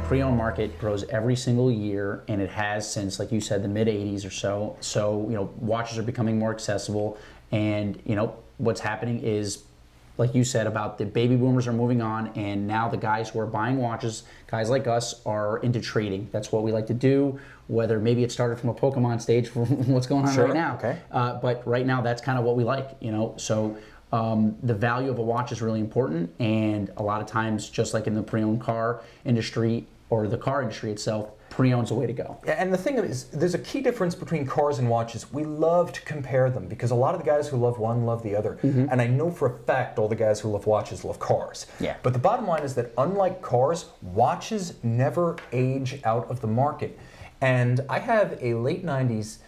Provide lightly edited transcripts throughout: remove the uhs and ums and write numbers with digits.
pre-owned market grows every single year, and it has since, like you said, the mid 80s or so. So, watches are becoming more accessible, and, what's happening is, like you said, about the baby boomers are moving on, and now the guys who are buying watches, guys like us, are into trading. That's what we like to do, whether maybe it started from a Pokemon stage from what's going on right now. Okay. But right now, that's kind of what we like, So the value of a watch is really important, and a lot of times, just like in the pre-owned car industry or the car industry itself, pre-owned's the way to go. And the thing is, there's a key difference between cars and watches. We love to compare them because a lot of the guys who love one love the other. And I know for a fact all the guys who love watches love cars. Yeah. But the bottom line is that unlike cars, watches never age out of the market. And I have a late 90s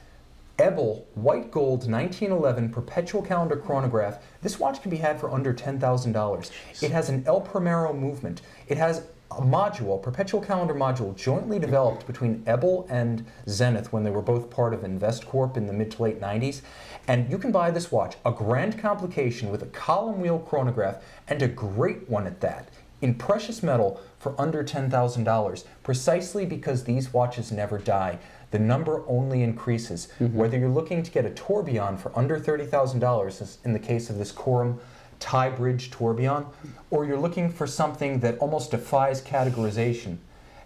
Ebel white gold 1911 perpetual calendar chronograph. This watch can be had for under $10,000. It has an El Primero movement. It has a module, a perpetual calendar module, jointly developed between Ebel and Zenith when they were both part of InvestCorp in the mid to late 90s. And you can buy this watch, a grand complication with a column wheel chronograph, and a great one at that, in precious metal for under $10,000, precisely because these watches never die. The number only increases. Whether you're looking to get a tourbillon for under $30,000, as in the case of this Corum tie bridge tourbillon, or you're looking for something that almost defies categorization,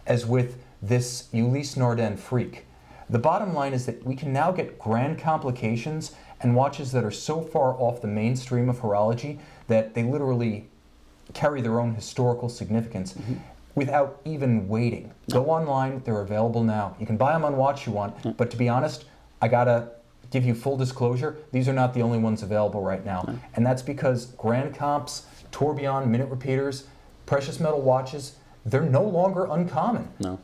as with this Ulysse Nardin Freak. The bottom line is that we can now get grand complications and watches that are so far off the mainstream of horology that they literally carry their own historical significance without even waiting. Go online, they're available now. You can buy them on Watch You Want, but to be honest, I gotta give you full disclosure, these are not the only ones available right now. And that's because grand comps, tourbillon, minute repeaters, precious metal watches, they're no longer uncommon. No.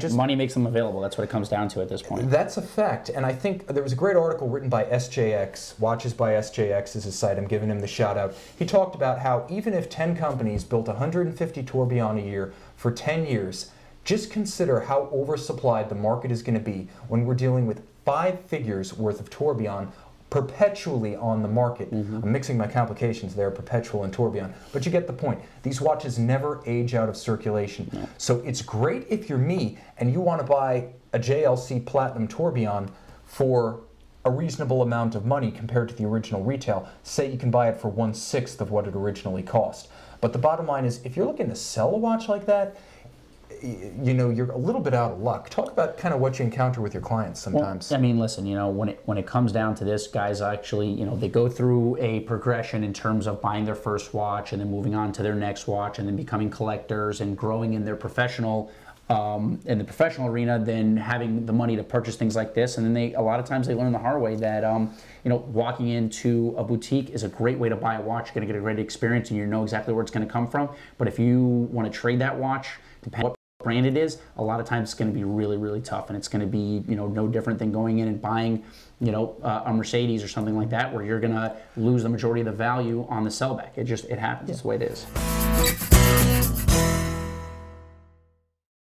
Just money makes them available. That's what it comes down to at this point. That's a fact. And I think there was a great article written by SJX, Watches by SJX is his site, I'm giving him the shout out. He talked about how even if 10 companies built 150 tourbillon a year for 10 years, just consider how oversupplied the market is going to be when we're dealing with 5 figures worth of tourbillon perpetually on the market. I'm mixing my complications there, perpetual and tourbillon, but you get the point. These watches never age out of circulation. So it's great if you're me and you want to buy a JLC Platinum tourbillon for a reasonable amount of money compared to the original retail. Say you can buy it for 1/6 of what it originally cost. But the bottom line is, if you're looking to sell a watch like that, you're a little bit out of luck. Talk about kind of what you encounter with your clients sometimes. Well, listen, when it comes down to this, guys actually, they go through a progression in terms of buying their first watch and then moving on to their next watch and then becoming collectors and growing in their professional, in the professional arena, then having the money to purchase things like this. And then a lot of times they learn the hard way that, walking into a boutique is a great way to buy a watch. You're going to get a great experience and you know exactly where it's going to come from. But if you want to trade that watch, depending on what brand it is, a lot of times it's going to be really, really tough, and it's going to be, no different than going in and buying, a Mercedes or something like that, where you're going to lose the majority of the value on the sellback. It happens. It's the way it is.